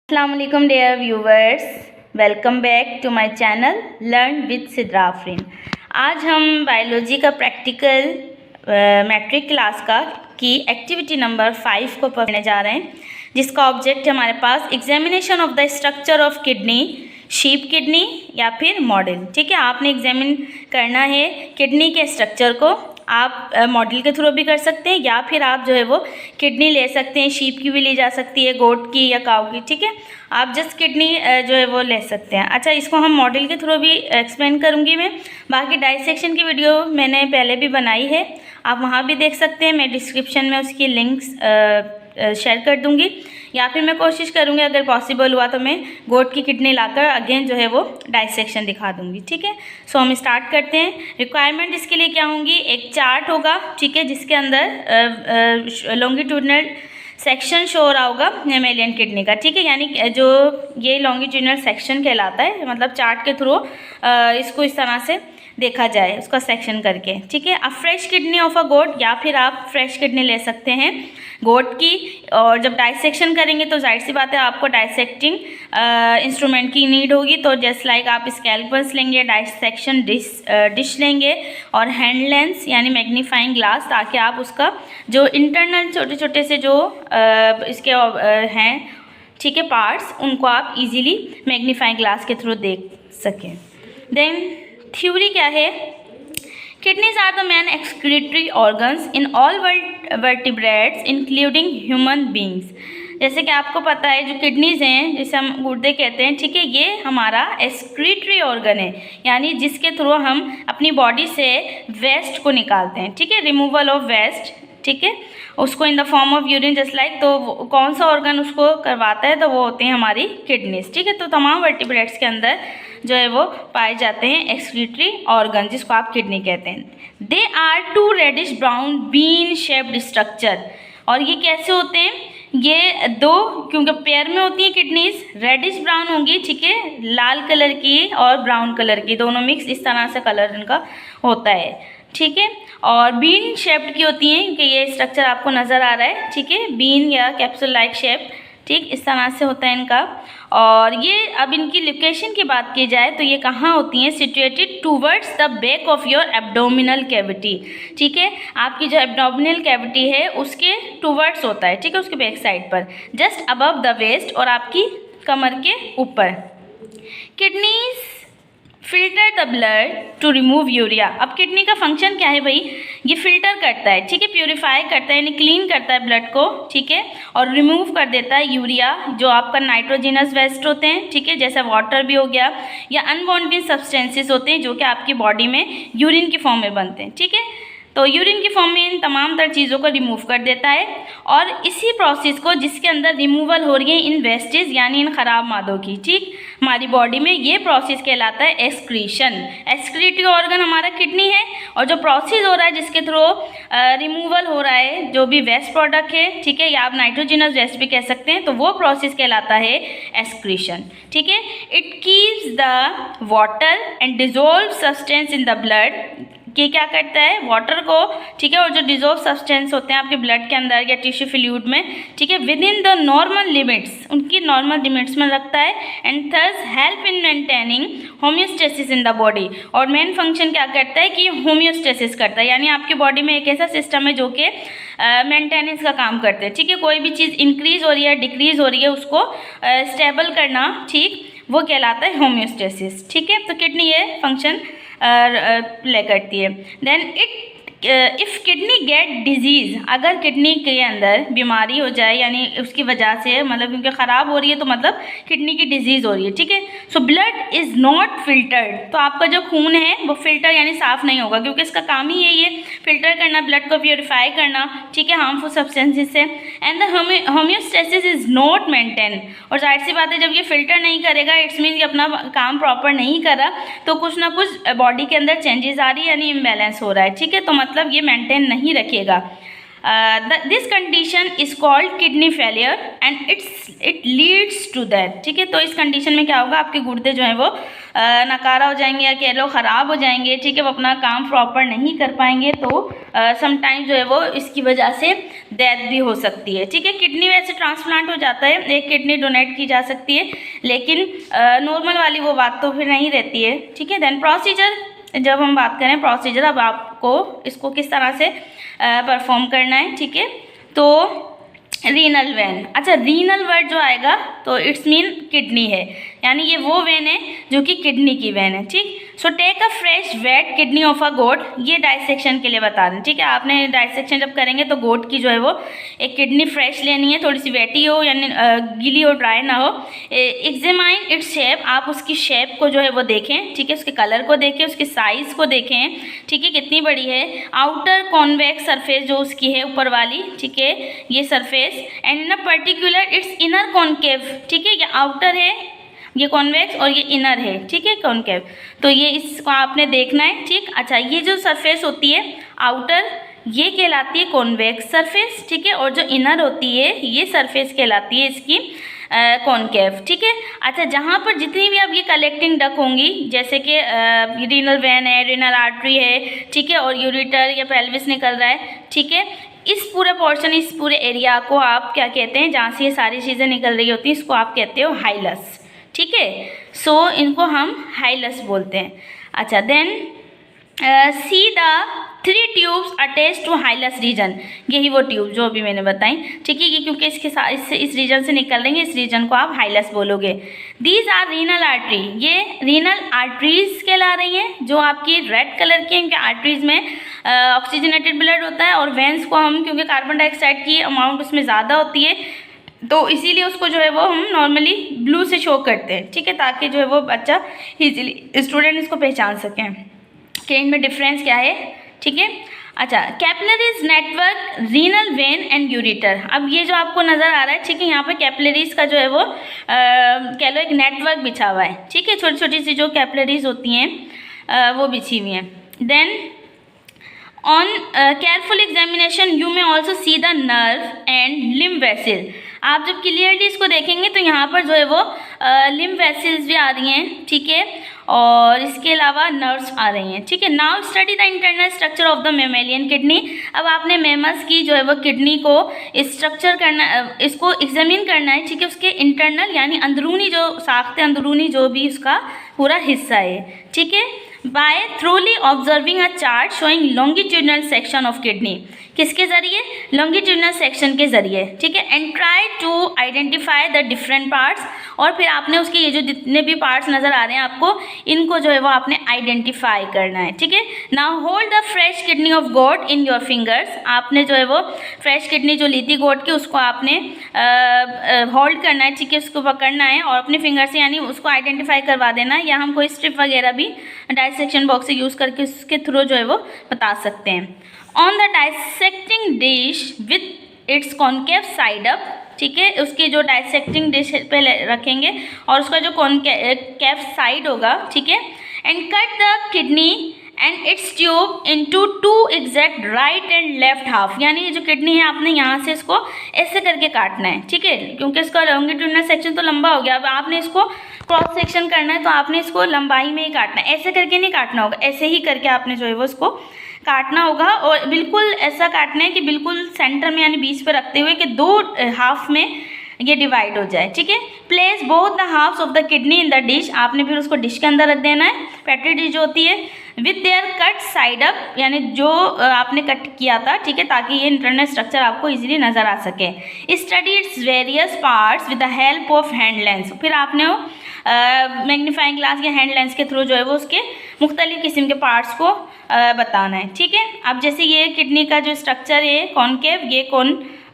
अस्सलाम वालेकुम dear viewers, welcome back to my channel learn with Sidra Afreen. आज हम बायोलॉजी का प्रैक्टिकल मैट्रिक क्लास का की एक्टिविटी नंबर 5 को पढ़ने जा रहे हैं, जिसका ऑब्जेक्ट है हमारे पास examination of the structure of kidney, sheep kidney या फिर मॉडल। ठीक है, आपने एग्जामिन करना है किडनी के स्ट्रक्चर को। आप मॉडल के थ्रू भी कर सकते हैं या फिर आप जो है वो किडनी ले सकते हैं, शीप की भी ली जा सकती है, गोट की या काऊ की। ठीक है, आप जस्ट किडनी जो है वो ले सकते हैं। अच्छा, इसको हम मॉडल के थ्रू भी एक्सप्लेन करूँगी मैं। बाकी डाइसेक्शन की वीडियो मैंने पहले भी बनाई है, आप वहाँ भी देख सकते हैं। मैं डिस्क्रिप्शन में उसकी लिंक्स शेयर कर दूँगी, या फिर मैं कोशिश करूँगी अगर पॉसिबल हुआ तो मैं गोट की किडनी लाकर अगेन जो है वो डाइसेक्शन दिखा दूँगी। ठीक है, सो हम स्टार्ट करते हैं। रिक्वायरमेंट इसके लिए क्या होंगी, एक चार्ट होगा, ठीक है, जिसके अंदर लॉन्गिट्यूडनल सेक्शन शो हो रहा होगा मेलियन किडनी का। ठीक है, यानी जो ये लॉन्गिट्यूडनल सेक्शन कहलाता है, मतलब चार्ट के थ्रू इसको इस तरह से देखा जाए, उसका सेक्शन करके। ठीक है, अब फ्रेश किडनी ऑफ अ गोट, या फिर आप फ्रेश किडनी ले सकते हैं गोट की। और जब डाइसेक्शन करेंगे तो जाहिर सी बात है आपको डाइसेक्टिंग इंस्ट्रूमेंट की नीड होगी। तो जस्ट लाइक आप स्कैल्पल्स लेंगे, डाइसेक्शन डिश लेंगे और हैंड लेंस यानी मैग्नीफाइंग ग्लास, ताकि आप उसका जो इंटरनल छोटे छोटे से जो इसके हैं, ठीक है, पार्ट्स, उनको आप इजीली मैग्नीफाइंग ग्लास के थ्रू देख सकें। देन थ्योरी क्या है, kidneys are the main excretory organs in all vertebrates including human beings. जैसे कि आपको पता है जो किडनीज हैं, जिसे हम गुर्दे कहते हैं, ठीक है, ये हमारा एक्सक्रीटरी ऑर्गन है, यानी जिसके थ्रू हम अपनी बॉडी से वेस्ट को निकालते हैं। ठीक है, रिमूवल ऑफ वेस्ट, ठीक है, उसको in the form of urine just like. तो कौन सा ऑर्गन उसको करवाता है, तो वो होते हैं हमारी किडनीज। ठीक है, तो तमाम वर्टिब्रेट्स के अंदर जो है वो पाए जाते हैं एक्सक्रीटरी ऑर्गन, जिसको आप किडनी कहते हैं। They are two reddish brown bean shaped structure. और ये कैसे होते हैं, ये दो, क्योंकि पेयर में होती हैं किडनीज, रेडिश ब्राउन होंगी, ठीक है, लाल कलर की और ब्राउन कलर की, दोनों मिक्स, इस तरह से कलर इनका होता है। ठीक है, और बीन शेप्ड की होती हैं, क्योंकि ये स्ट्रक्चर आपको नज़र आ रहा है, ठीक है, बीन या कैप्सूल लाइक शेप, ठीक, इस तरह से होता है इनका। और ये अब इनकी लोकेशन की बात की जाए तो ये कहाँ होती हैं, situated towards the back of your abdominal cavity. ठीक है, आपकी जो एब्डोमिनल कैविटी है उसके टूवर्ड्स होता है, ठीक है, उसके बैक साइड पर, जस्ट अबव द वेस्ट, और आपकी कमर के ऊपर। Kidneys filter the blood to remove urea. अब किडनी का फंक्शन क्या है भाई, ये फिल्टर करता है, ठीक है, प्यूरिफाई करता है, यानी क्लीन करता है ब्लड को, ठीक है, और रिमूव कर देता है यूरिया, जो आपका नाइट्रोजिनस वेस्ट होते हैं, ठीक है, जैसे वाटर भी हो गया, या अनवांटेड सब्सटेंसेस होते हैं जो कि आपकी बॉडी में यूरिन की फॉर्म में बनते हैं। ठीक है, तो यूरिन की फॉर्म में इन तमाम तर चीज़ों को रिमूव कर देता है। और इसी प्रोसेस को, जिसके अंदर रिमूवल हो रही है इन वेस्टेज यानी इन खराब मादों की, ठीक, हमारी बॉडी में, ये प्रोसेस कहलाता है एक्सक्रीशन। एक्सक्रीटरी ऑर्गन हमारा किडनी है, और जो प्रोसेस हो रहा है जिसके थ्रू रिमूवल हो रहा है जो भी वेस्ट प्रोडक्ट है, ठीक है, या आप नाइट्रोजिनस वेस्ट भी कह सकते हैं, तो वो प्रोसेस कहलाता है एक्सक्रीशन। ठीक है, it keeps the water and dissolve substance in the blood, कि क्या करता है, वाटर को, ठीक है, और जो डिजोल्व सब्सटेंस होते हैं आपके ब्लड के अंदर या टिश्यू फ्लूइड में, ठीक है, with in the normal limits, उनकी नॉर्मल लिमिट्स में रखता है, and thus help in maintaining homeostasis in the body. और मेन फंक्शन क्या करता है कि होम्योस्टेसिस करता है, यानी आपकी बॉडी में एक ऐसा सिस्टम है जो कि मेंटेनेंस का काम करते हैं। ठीक है, कोई भी चीज़ इंक्रीज हो रही है, डिक्रीज हो रही है, उसको स्टेबल करना, ठीक, वो कहलाता है होम्योस्टेसिस। ठीक है, तो किडनी ये फंक्शन प्ले करती है। Then if kidney get disease, अगर किडनी के अंदर बीमारी हो जाए, यानी उसकी वजह से, मतलब क्योंकि ख़राब हो रही है, तो मतलब किडनी की डिजीज़ हो रही है। ठीक है, so blood is not filtered, तो आपका जो खून है वो फिल्टर यानी साफ़ नहीं होगा, क्योंकि इसका काम ही यही है, फिल्टर करना, ब्लड को प्योरीफाई करना, ठीक है, हार्मफुल सब्सटेंसेस से। And the homeostasis is not maintain, और जाहिर सी बात है जब ये फिल्टर नहीं करेगा, इट्स मीन कि अपना काम प्रॉपर नहीं करा, तो कुछ ना कुछ बॉडी के अंदर चेंजेस आ रही है, यानी इम्बैलेंस हो रहा है। ठीक है, तो मतलब ये मेंटेन नहीं रखेगा। This condition is called kidney failure and it leads to that. ठीक है, तो इस कंडीशन में क्या होगा, आपके गुर्दे जो हैं वो नकारा हो जाएंगे या कह लो ख़राब हो जाएंगे। ठीक है, वो अपना काम प्रॉपर नहीं कर पाएंगे, तो समटाइम्स जो है वो इसकी वजह से डेथ भी हो सकती है। ठीक है, किडनी वैसे ट्रांसप्लांट हो जाता है, एक किडनी डोनेट की जा सकती है, लेकिन नॉर्मल वाली वो बात तो फिर नहीं रहती है। ठीक है, देन प्रोसीजर, जब हम बात करें प्रोसीजर, अब आपको इसको किस तरह से परफॉर्म करना है। ठीक है, तो रीनल वेन, अच्छा रीनल वर्ड जो आएगा तो इट्स मीन किडनी है, यानी ये वो वेन है जो कि किडनी की वेन है। ठीक, so take a fresh wet kidney of a goat, ये डाइसेक्शन के लिए बता रहे हैं। ठीक है, आपने डाइसेक्शन जब करेंगे तो गोट की जो है वो एक किडनी फ्रेश लेनी है, थोड़ी सी वेटी हो यानी गीली हो, ड्राई ना हो। एग्जामाइन इट्स शेप, आप उसकी शेप को जो है वो देखें। ठीक है, उसके कलर को देखें, उसके साइज़ को देखें। ठीक है, कितनी बड़ी है। आउटर कॉन्वेक्स सरफेस जो उसकी है ऊपर वाली, ठीक है, ये surface, and in a particular it's inner concave. ठीक है, ये आउटर है, ये कॉन्वेक्स, और ये इनर है। ठीक है, कॉन्केव, तो ये इसको आपने देखना है। ठीक, अच्छा ये जो सरफेस होती है आउटर, ये कहलाती है कॉन्वेक्स सरफेस। ठीक है, और जो इनर होती है ये सरफेस कहलाती है इसकी कॉन्केव। ठीक है, अच्छा जहाँ पर जितनी भी अब ये कलेक्टिंग डक होंगी, जैसे कि रीनल वेन है, रीनल आर्टरी है, ठीक है, और यूरिटर या पेल्विस निकल रहा है। ठीक है, इस पूरे पोर्शन, इस पूरे एरिया को आप क्या कहते हैं, जहाँ से ये सारी चीज़ें निकल रही होती हैं, इसको आप कहते हो हाइलस। ठीक है, सो इनको हम हाइलस बोलते हैं। अच्छा, then see the 3 tubes attach to hilus region, यही वो ट्यूब जो अभी मैंने बताई। ठीक है, ये क्योंकि इसके साथ इस रीजन से निकल रही है, इस रीजन को आप हाइलस बोलोगे। दीज आर रीनल आर्टरी, ये रीनल आर्टरीज कहला रही हैं, जो आपकी रेड कलर की, इनके आर्टरीज में ऑक्सीजनेटेड ब्लड होता है, और वेंस को हम, क्योंकि कार्बन डाइऑक्साइड की अमाउंट उसमें ज़्यादा होती है, तो इसीलिए उसको जो है वो हम नॉर्मली ब्लू से शो करते हैं। ठीक है, ताकि जो है वो बच्चा इजीली, स्टूडेंट इसको पहचान सकें कि इनमें डिफरेंस क्या है। ठीक है, अच्छा capillaries network renal vein and ureter, अब ये जो आपको नज़र आ रहा है, ठीक है, यहाँ पे कैपिलरीज का जो है वो कह लो एक नेटवर्क बिछा हुआ है। ठीक है, छोटी छोटी सी जो कैपिलरीज होती हैं वो बिछी हुई हैं। Then on careful examination you may also see the nerve and limb vessel, आप जब क्लियरली इसको देखेंगे तो यहाँ पर जो है वो लिम्ब वेसल्स भी आ रही हैं। ठीक है, और इसके अलावा नर्व्स आ रही हैं। ठीक है, now study the internal structure of the mammalian kidney, अब आपने मेमस की जो है वो किडनी को स्ट्रक्चर करना, इसको एग्जामिन करना है। ठीक है, उसके इंटरनल यानी अंदरूनी जो साख्त, अंदरूनी जो भी उसका पूरा हिस्सा है। ठीक है, by thoroughly observing a chart showing longitudinal section of kidney, किसके ज़रिए, लॉन्गिट्यूडनल सेक्शन के ज़रिए। ठीक है, and try to identify the different parts, और फिर आपने उसके ये जो जितने भी पार्ट्स नज़र आ रहे हैं आपको, इनको जो है वो आपने आइडेंटिफाई करना है। ठीक है, now hold the fresh kidney of goat in your fingers, आपने जो है वो फ्रेश किडनी जो ली थी गोट की, उसको आपने होल्ड करना है। ठीक है, उसको पकड़ना है और अपने फिंगर से यानी उसको आइडेंटिफाई करवा देना है, या हम कोई स्ट्रिप वगैरह भी डाइसेक्शन बॉक्स से यूज़ करके उसके थ्रू जो है वो बता सकते हैं। On the dissecting dish with its concave side up, ठीक है, उसकी जो डाइसेक्टिंग डिश पे रखेंगे और उसका जो कॉन्केव साइड होगा। ठीक है, and cut the kidney and it's tube into 2 exact right and left half, यानी ये जो किडनी है आपने यहाँ से इसको ऐसे करके काटना है। ठीक है, क्योंकि इसका लॉन्गिट्यूडनल सेक्शन तो लंबा हो गया, अब आपने इसको क्रॉस सेक्शन करना है तो आपने इसको लंबाई में ही काटना है, ऐसे करके नहीं काटना होगा, ऐसे ही करके आपने जो है वो इसको काटना होगा, और बिल्कुल ऐसा काटना है कि बिल्कुल सेंटर में यानी बीच पे रखते हुए कि 2 हाफ में ये डिवाइड हो जाए। ठीक है, place both the halves of the kidney in the dish, आपने फिर उसको डिश के अंदर रख देना है, पेट्री डिश जो होती है, with their cut side up, यानी जो आपने कट किया था। ठीक है, ताकि ये इंटरनल स्ट्रक्चर आपको इजीली नज़र आ सके। Study its various parts with the help of hand lens, फिर आपने मैग्नीफाइंग ग्लास या हैंड लेंस के थ्रू जो है वो उसके मुख्तलिफ किस्म के पार्ट्स को बताना है। ठीक है, अब जैसे ये किडनी का जो स्ट्रक्चर है कॉनकेव, ये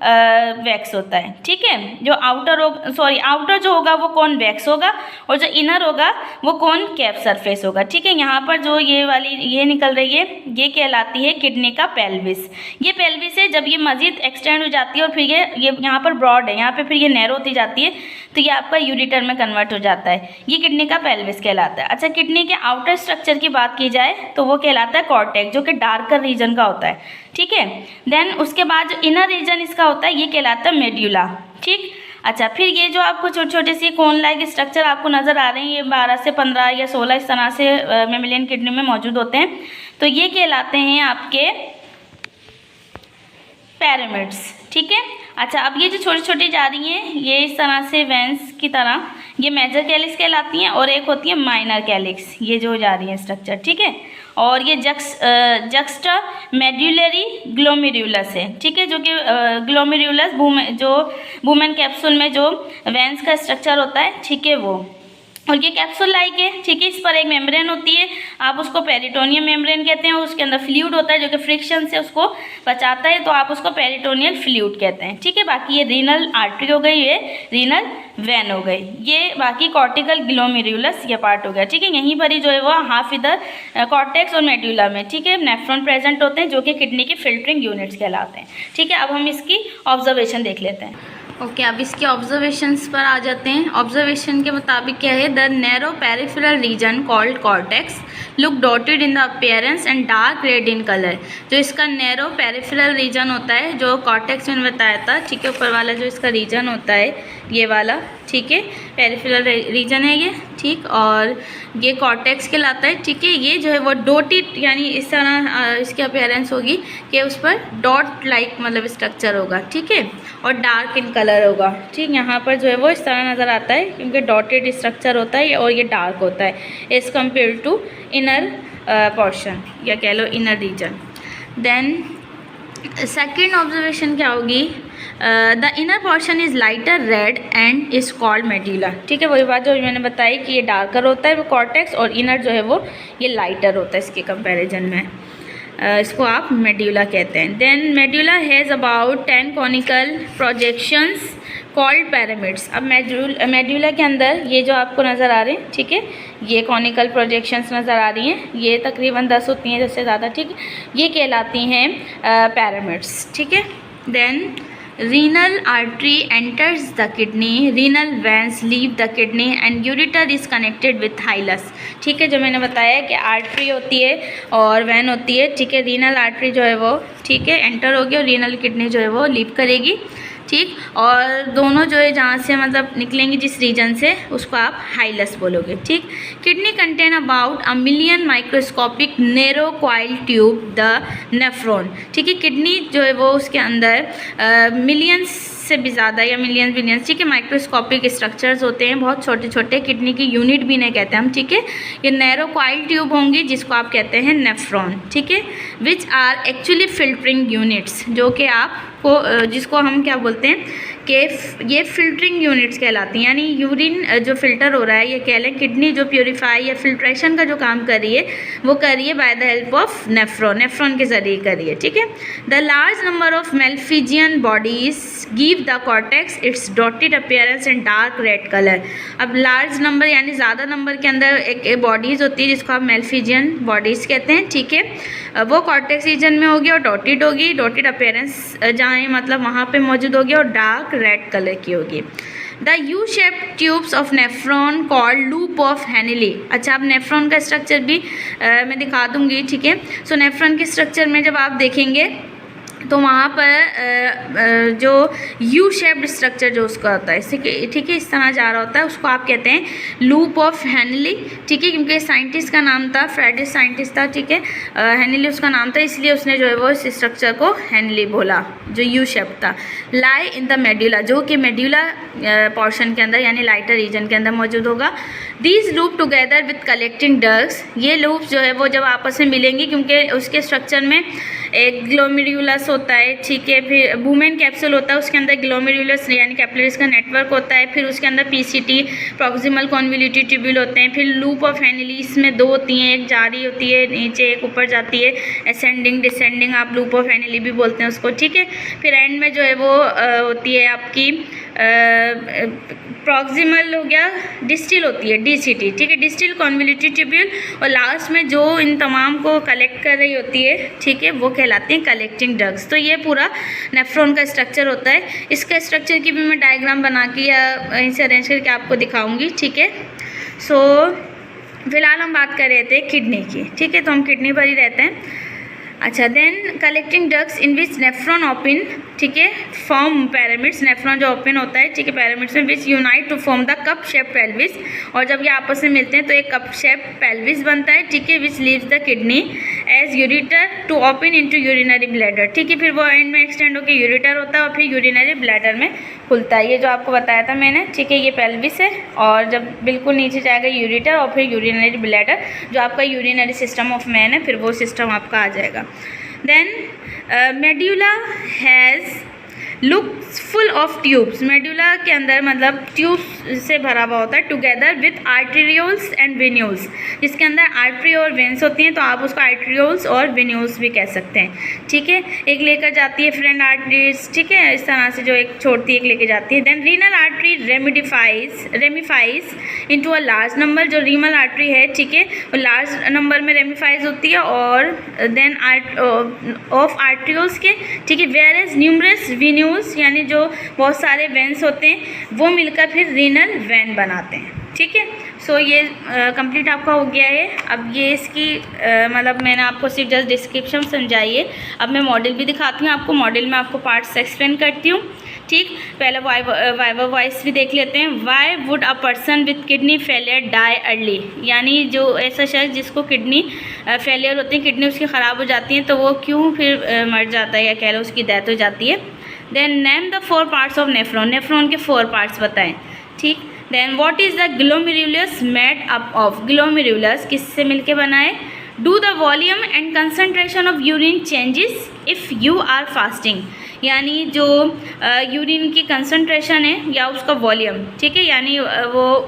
वैक्स होता है। ठीक है, जो आउटर जो होगा वो कॉन्वेक्स होगा, और जो इनर होगा वो कॉनकेव सरफेस होगा। ठीक है, यहाँ पर जो ये निकल रही है ये कहलाती है किडनी का पेल्विस। ये पेल्विस है, जब ये मजीद एक्सटेंड हो जाती है और फिर ये यहाँ पर ब्रॉड है, यहाँ पे फिर ये नैरो होती जाती है, तो ये आपका यूरिटर में कन्वर्ट हो जाता है, ये किडनी का पेल्विस कहलाता है। अच्छा, किडनी के आउटर स्ट्रक्चर की बात की जाए तो वो कहलाता है कॉर्टेक्स, जो कि डार्कर रीजन का होता है। ठीक है। देन उसके बाद जो इनर रीजन इसका होता है ये कहलाता है मेड्यूला, ठीक। अच्छा, फिर ये जो आपको छोटे छोटे सी कोन लाइक स्ट्रक्चर आपको नज़र आ रहे हैं, ये 12 से 15 या 16 इस तरह से मेमेलियन किडनी में मौजूद होते हैं। तो ये कहलाते हैं आपके पिरामिड्स, ठीक है। अच्छा, अब ये जो छोटी छोटी जा रही हैं ये इस तरह से वेंस की तरह, ये मेजर कैलिक्स कहलाती हैं और एक होती है माइनर कैलिक्स, ये जो जा रही है स्ट्रक्चर, ठीक है। और ये जक्स्टा मेड्यूलरी ग्लोमेरुलस है, ठीक है, जो कि ग्लोमेरुलस जो वुमेन कैप्सूल में जो वेंस का स्ट्रक्चर होता है, ठीक है, वो। और ये कैप्सूल लाइक है, ठीक है। इस पर एक मेम्ब्रेन होती है, आप उसको पेरिटोनियम मेम्ब्रेन कहते हैं, उसके अंदर फ्लूइड होता है जो कि फ्रिक्शन से उसको बचाता है, तो आप उसको पेरिटोनियल फ्लूइड कहते हैं, ठीक है। बाकी ये रीनल आर्टरी हो गई, ये रीनल वेन हो गई, ये बाकी कॉर्टिकल ग्लोमेरुलस ये पार्ट हो गया, ठीक है। यहीं पर ही जो है वो हाफ इधर कॉर्टेक्स और मेड्यूला में, ठीक है, नेफ्रॉन प्रेजेंट होते हैं जो कि किडनी की फिल्टरिंग यूनिट्स कहलाते हैं, ठीक है। अब हम इसकी ऑब्जर्वेशन देख लेते हैं। ओके, अब इसके ऑब्जर्वेशंस पर आ जाते हैं। ऑब्जर्वेशन के मुताबिक क्या है, the narrow peripheral reason called cortex look dotted in the appearance and dark red in colour. जो इसका नैरो पेरिफेरल रीजन होता है, जो कॉर्टेक्स मैंने बताया था, ठीक है, ऊपर वाला जो इसका रीजन होता है ये वाला, ठीक है, पेरिफेरल रीजन है ये, ठीक। और ये कॉर्टेक्स कहलाता है, ठीक है। ये जो है वो डॉटेड, यानी इस तरह इसकी अपीयरेंस होगी कि उस पर डॉट लाइक मतलब स्ट्रक्चर होगा, ठीक है, और डार्क इन कलर होगा, ठीक। यहाँ पर जो है वो इस तरह नज़र आता है क्योंकि डॉटेड स्ट्रक्चर होता है और ये डार्क होता है as compare to inner portion या कह लो inner region. Then second observation क्या होगी, the inner portion is lighter red and is called medulla, ठीक है। वही बात जो मैंने बताई कि ये डार्कर होता है वो कॉर्टेक्स, और इनर जो है वो ये लाइटर होता है इसके कंपैरिजन में, इसको आप मेड्यूला कहते हैं। Then medulla has about 10 conical projections called pyramids. अब मेड्यूला के अंदर ये जो आपको नज़र आ रहे हैं, ठीक है, ये कॉनिकल प्रोजेक्शंस नज़र आ रही हैं, ये तकरीबन 10 होती हैं, जैसे ज़्यादा, ठीक है, ये कहलाती हैं पिरामिड्स, ठीक है। Then renal artery enters the kidney, renal veins leave the kidney and ureter is connected with hilus, ठीक है। जो मैंने बताया कि आर्टरी होती है और वैन होती है, ठीक है। रीनल आर्टरी जो है वो, ठीक है, एंटर होगी और रीनल किडनी जो है वो लीव करेगी, ठीक। और दोनों जो है जहाँ से मतलब निकलेंगी जिस रीजन से, उसको आप हाइलस बोलोगे, ठीक। Kidney contain about 1 million microscopic narrow coil tube the nephron, ठीक है। किडनी जो है वो उसके अंदर मिलियंस से भी ज़्यादा या मिलियंस बिलियंस, ठीक है, माइक्रोस्कोपिक स्ट्रक्चर्स होते हैं, बहुत छोटे छोटे, किडनी की यूनिट भी नहीं कहते हम, ठीक है। ये नैरो कॉइल ट्यूब होंगी जिसको आप कहते हैं नेफ्रॉन, ठीक है, which are actually filtering units, जो कि आपको जिसको हम क्या बोलते हैं कि ये फिल्टरिंग यूनिट्स कहलाती हैं, यानी यूरिन जो फिल्टर हो रहा है, ये कह लें किडनी जो प्योरीफाई या फिल्ट्रेशन का जो काम कर रही है वो कर रही है by the help of nephron के ज़रिए कर रही है, ठीक है। The large number of malpighian bodies give the cortex its dotted appearance and dark red colour. अब लार्ज नंबर यानी ज़्यादा नंबर के अंदर एक बॉडीज़ होती है जिसको आप मेल्फिजियन बॉडीज़ कहते हैं, ठीक है, वो कॉर्टेक्स रीजन में होगी और डॉटेड होगी, डॉटेड अपीयरेंस जहाँ मतलब वहाँ पे मौजूद होगी और डार्क रेड कलर की होगी। The U shape tubes of nephron called loop of Henle. अच्छा, अब नेफ्रॉन का स्ट्रक्चर भी मैं दिखा दूंगी, ठीक है। सो नेफ्रॉन के स्ट्रक्चर में जब आप देखेंगे तो वहाँ पर जो यू शेप्ड स्ट्रक्चर जो उसका होता है, ठीक है, इस तरह जा रहा होता है, उसको आप कहते हैं लूप ऑफ हैनली, ठीक है, क्योंकि साइंटिस्ट का नाम था, फ्रेडिस साइंटिस्ट था, ठीक है, हैनली उसका नाम था, इसलिए उसने जो है वो इस स्ट्रक्चर को हैनली बोला, जो यू शेप था। लाई इन द मेड्यूला, जो कि मेड्यूला पोर्शन के अंदर यानी लाइटर रीजन के अंदर मौजूद होगा। These loop together with collecting ducts, ये लूप्स जो है वो जब आपस में मिलेंगी, क्योंकि उसके स्ट्रक्चर में एक ग्लोमेरुलस होता है, ठीक है, फिर वुमेन कैप्सूल होता है, उसके अंदर ग्लोमेरुलस यानी कैपिलरीज का नेटवर्क होता है, फिर उसके अंदर पीसीटी प्रॉक्सिमल कॉन्वोल्यूटेड ट्यूब्यूल होते हैं, फिर लूप ऑफ हैनली, इसमें 2 होती हैं, एक जा रही होती है नीचे, एक ऊपर जाती है, असेंडिंग डिसेंडिंग आप लूप ऑफ हैनली भी बोलते हैं उसको, ठीक है। फिर एंड में जो है वो होती है आपकी प्रॉक्सिमल हो गया, डिस्टिल होती है डीसीटी, ठीक है, डिस्टिल कॉन्वोल्यूटेड ट्यूब्यूल, और लास्ट में जो इन तमाम को कलेक्ट कर रही होती है, ठीक है, वो कहलाती हैं कलेक्टिंग डक्ट्स। तो ये पूरा नेफ्रॉन का स्ट्रक्चर होता है। इसका स्ट्रक्चर की भी मैं डायग्राम बना के या इसे अरेंज करके आपको दिखाऊंगी, ठीक है। सो फिलहाल हम बात कर रहे थे किडनी की, ठीक है, तो हम किडनी पर ही रहते हैं। अच्छा, then collecting ducts in which nephron open, ठीक है, फॉर्म पैरामिड्स, नेफ्रॉन जो ओपन होता है, ठीक है, पैरामिड्स में, which unite to form the cup shape pelvis, और जब ये आपस में मिलते हैं तो एक कप शेप पेल्विस बनता है, ठीक है, which leaves the kidney as ureter to open into urinary bladder, ठीक है, फिर वो एंड में एक्सटेंड होकर यूरिटर होता है और फिर यूरिनरी ब्लैडर में खुलता है। ये जो आपको बताया था मैंने, ठीक है, ये पेल्विस है और जब बिल्कुल नीचे जाएगा यूरिटर और फिर यूरिनरी ब्लैडर, जो आपका यूरिनरी सिस्टम ऑफ मैन है, फिर वो सिस्टम आपका आ जाएगा। Then medulla has looks full of tubes, medulla के अंदर मतलब ट्यूब्स से भरा हुआ होता है, together with arterioles and venules, जिसके अंदर आर्टरी और वेन्स होती हैं, तो आप उसको आर्टेरियोल्स और वेन्यूल्स भी कह सकते हैं, ठीक है। एक लेकर जाती है फ्रेंड आर्टरीज, ठीक है, इस तरह से जो एक छोड़ती है एक लेकर जाती है। Then renal artery ramifies into a large number, जो रीनल आर्टरी है, ठीक है, वो लार्ज नंबर में रेमिफाइज होती है, और देन ऑफ आर्टरियोल्स के, ठीक है, वेयर एज न्यूमरस वेन्यूल्स, यानी जो बहुत सारे वेन्स होते हैं वो मिलकर फिर रीनल वैन बनाते हैं, ठीक है। सो ये कंप्लीट आपका हो गया है। अब ये इसकी मतलब मैंने आपको सिर्फ जस्ट डिस्क्रिप्शन समझाई है, अब मैं मॉडल भी दिखाती हूँ आपको, मॉडल में आपको पार्ट्स एक्सप्लेन करती हूँ, ठीक। पहले वाइवा वॉइस भी देख लेते हैं। Why would a person with kidney failure die early, यानी जो ऐसा शख्स जिसको किडनी फेलियर होती है, किडनी उसकी ख़राब हो जाती है, तो वो क्यों फिर मर जाता है या कह लो उसकी डेथ हो जाती है। Then name the 4 parts of nephron, nephron के 4 पार्ट्स बताएं, ठीक। Then what is the glomerulus made up of, glomerulus किससे मिलके बनाए। Do the volume and concentration of urine changes if you are fasting, यानी जो यूरिन की कंसनट्रेशन है या उसका वॉल्यूम, ठीक है, यानी वो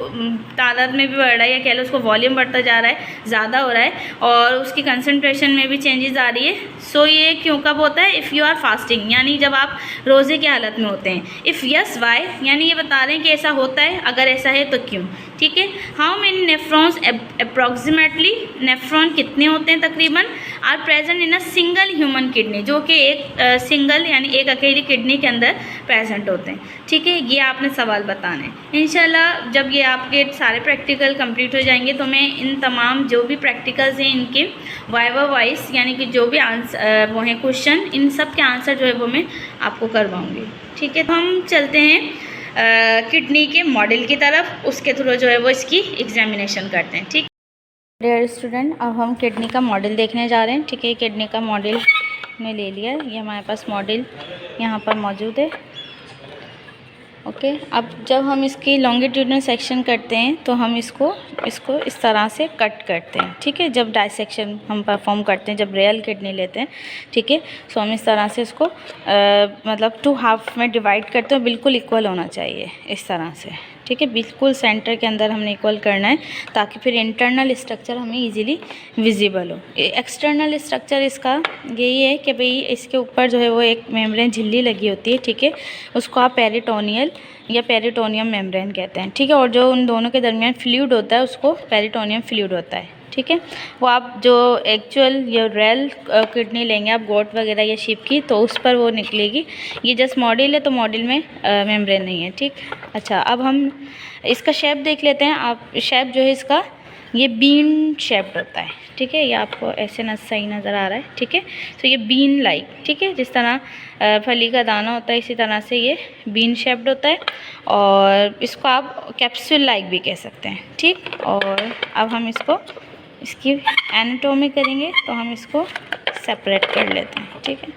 तादाद में भी बढ़ रहा है या कह लो उसको वॉल्यूम बढ़ता जा रहा है, ज़्यादा हो रहा है, और उसकी कंसनट्रेशन में भी चेंजेस आ रही है। सो ये क्यों कब होता है, इफ़ यू आर फास्टिंग, यानी जब आप रोज़े की हालत में होते हैं। इफ़ यस वाई, यानी ये बता रहे हैं कि ऐसा होता है, अगर ऐसा है तो क्यों, ठीक है। How many nephrons approximately, nephron कितने होते हैं तकरीबन, are present in a single human kidney, जो कि एक सिंगल यानी एक अकेली किडनी के अंदर प्रेजेंट होते हैं, ठीक है। ये आपने सवाल बताना है। इंशाल्लाह जब ये आपके सारे प्रैक्टिकल कंप्लीट हो जाएंगे तो मैं इन तमाम जो भी प्रैक्टिकल्स हैं इनके वाइवा वॉइस, यानी कि जो भी आंसर वो हैं क्वेश्चन, इन सब के आंसर जो है वो मैं आपको करवाऊँगी, ठीक है। तो हम चलते हैं किडनी के मॉडल की तरफ, उसके थ्रू जो है वो इसकी एग्जामिनेशन करते हैं, ठीक। डियर स्टूडेंट, अब हम किडनी का मॉडल देखने जा रहे हैं, ठीक है। किडनी का मॉडल ने ले लिया, ये हमारे पास मॉडल यहाँ पर मौजूद है, ओके। अब जब हम इसकी लॉन्गिट्यूडनल सेक्शन करते हैं तो हम इसको इस तरह से कट करते हैं, ठीक है। जब डाइसेक्शन हम परफॉर्म करते हैं, जब रियल किडनी लेते हैं, ठीक है, सो हम इस तरह से इसको मतलब 2 हाफ में डिवाइड करते हैं, बिल्कुल इक्वल होना चाहिए इस तरह से, ठीक है। बिल्कुल सेंटर के अंदर हमने इक्वल करना है ताकि फिर इंटरनल स्ट्रक्चर हमें इजीली विजिबल हो। एक्सटर्नल स्ट्रक्चर इसका यही है कि भाई इसके ऊपर जो है वो एक मेम्ब्रेन झिल्ली लगी होती है, ठीक है, उसको आप पेरिटोनियल या पेरिटोनियम मेम्ब्रेन कहते हैं, ठीक है। और जो उन दोनों के दरमियान फ्लूइड होता है उसको पेरिटोनियम फ्लूइड होता है, ठीक है। वो आप जो एक्चुअल या रियल किडनी लेंगे आप गोट वगैरह या शीप की, तो उस पर वो निकलेगी। ये जस्ट मॉडल है तो मॉडल में मेम्ब्रेन नहीं है, ठीक। अच्छा, अब हम इसका शेप देख लेते हैं। आप शेप जो है इसका ये बीन शेप्ड होता है, ठीक है। ये आपको ऐसे सही नज़र आ रहा है, ठीक है। तो ये बीन लाइक, ठीक है, जिस तरह फली का दाना होता है इसी तरह से ये बीन शेप्ड होता है, और इसको आप कैप्सूल लाइक भी कह सकते हैं, ठीक। और अब हम इसकी एनाटॉमी करेंगे तो हम इसको सेपरेट कर लेते हैं, ठीक है।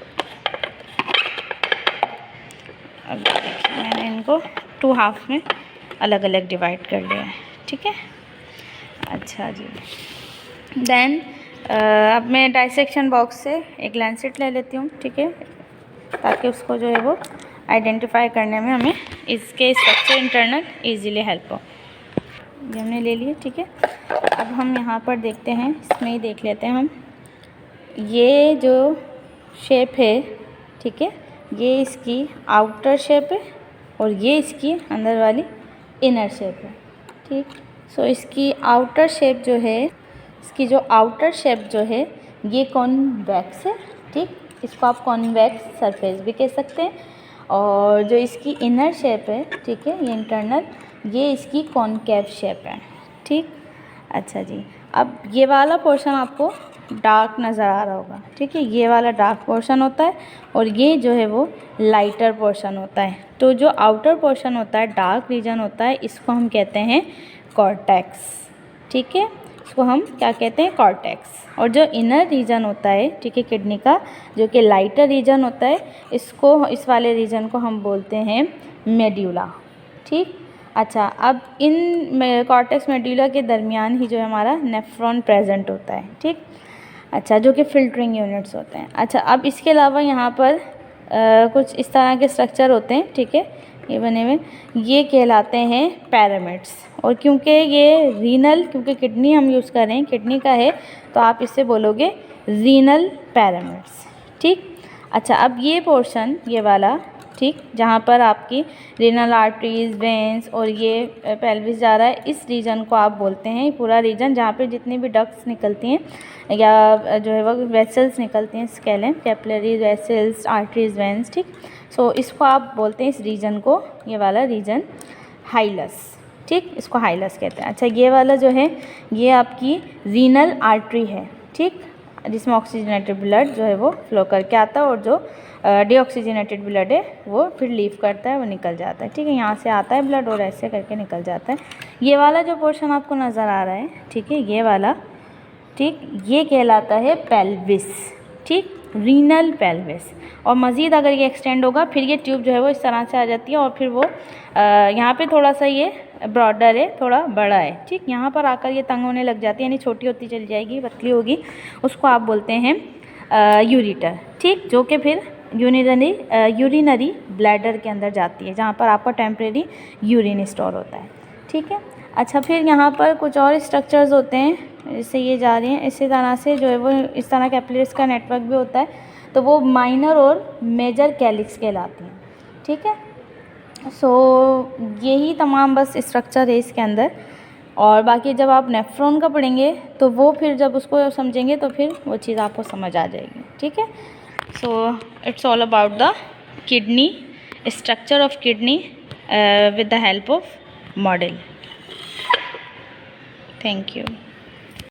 अब देखिए मैंने इनको 2 हाफ में अलग अलग डिवाइड कर लिया है, ठीक है। अच्छा जी, देन अब मैं डाइसेक्शन बॉक्स से एक लैंसेट ले लेती हूँ, ठीक है, ताकि उसको जो है वो आइडेंटिफाई करने में हमें इसके स्ट्रक्चर इंटरनल इजीली हेल्प हो। ये हमने ले लिए, ठीक है। अब हम यहाँ पर देखते हैं, इसमें ही देख लेते हैं हम, ये जो शेप है, ठीक है, ये इसकी आउटर शेप है और ये इसकी अंदर वाली इनर शेप है, ठीक। सो इसकी आउटर शेप जो है, इसकी जो आउटर शेप जो है ये कॉन्वेक्स है, ठीक। इसको आप कॉन्वेक्स सरफेस भी कह सकते हैं। और जो इसकी इनर शेप है, ठीक है, ये इंटरनल, ये इसकी कॉनकेव शेप है, ठीक। अच्छा जी, अब ये वाला पोर्शन आपको डार्क नज़र आ रहा होगा, ठीक है। ये वाला डार्क पोर्शन होता है और ये जो है वो लाइटर पोर्शन होता है। तो जो आउटर पोर्शन होता है, डार्क रीजन होता है, इसको हम कहते हैं कॉर्टेक्स, ठीक है। इसको हम क्या कहते हैं, कॉर्टेक्स। और जो इनर रीजन होता है, ठीक है, किडनी का जो कि लाइटर रीजन होता है, इसको, इस वाले रीजन को हम बोलते हैं मेड्यूला, ठीक। अच्छा, अब इन कॉर्टेक्स मेड्यूला के दरमियान ही जो है हमारा नेफ्रॉन प्रेजेंट होता है, ठीक। अच्छा, जो कि फिल्टरिंग यूनिट्स होते हैं। अच्छा, अब इसके अलावा यहाँ पर कुछ इस तरह के स्ट्रक्चर होते हैं, ठीक है, ये बने हुए, ये कहलाते हैं पैरामिड्स। और क्योंकि ये रीनल, क्योंकि किडनी हम यूज़ कर रहे हैं, किडनी का है, तो आप इससे बोलोगे रीनल पैरामिड्स, ठीक। अच्छा, अब ये पोर्शन, ये वाला, ठीक, जहाँ पर आपकी रीनल आर्टरीज, वेंस और ये पेल्विस जा रहा है, इस रीजन को आप बोलते हैं, पूरा रीजन जहाँ पे जितनी भी डक्ट्स निकलती हैं या जो है वो वेसल्स निकलती हैं, scalene, capillaries, vessels, arteries, veins, ठीक। सो इसको आप बोलते हैं, इस रीजन को, ये वाला रीजन हाइलस, ठीक, इसको हाइलस कहते हैं। अच्छा, ये वाला जो है ये आपकी रीनल आर्टरी है, ठीक, जिसमें ऑक्सीजनेटेड ब्लड जो है वो फ्लो करके आता है और जो डीऑक्सीजनेटेड ब्लड है वो फिर लीव करता है, वो निकल जाता है, ठीक है। यहाँ से आता है ब्लड और ऐसे करके निकल जाता है। ये वाला जो पोर्शन आपको नज़र आ रहा है, ठीक है, ये वाला, ठीक, ये कहलाता है पेल्विस, ठीक, रीनल पेल्विस। और मज़ीद अगर ये एक्सटेंड होगा, फिर ये ट्यूब जो है वो इस तरह से आ जाती है और फिर वो यहाँ पे थोड़ा सा ये ब्रॉडर है, थोड़ा बड़ा है, ठीक। यहाँ पर आकर ये तंग होने लग जाती है, यानी छोटी होती चली जाएगी, पतली होगी, उसको आप बोलते हैं यूरिटर, ठीक, जो कि फिर यूरिनरी ब्लैडर के अंदर जाती है, जहाँ पर आपका टेम्परेरी यूरिन स्टोर होता है, ठीक है। अच्छा, फिर यहाँ पर कुछ और स्ट्रक्चर्स होते हैं, जैसे ये जा रही हैं, इसी तरह से जो है वो इस तरह कैपिलरीज का नेटवर्क भी होता है, तो वो माइनर और मेजर कैलिक्स कहलाती हैं, ठीक है। सो यही तमाम बस स्ट्रक्चर है इसके अंदर। और बाकी जब आप नेफ्रॉन का पढ़ेंगे तो वो फिर जब उसको समझेंगे तो फिर वो चीज़ आपको समझ आ जाएगी, ठीक है। So it's all about the kidney, structure of kidney with the help of model. Thank you.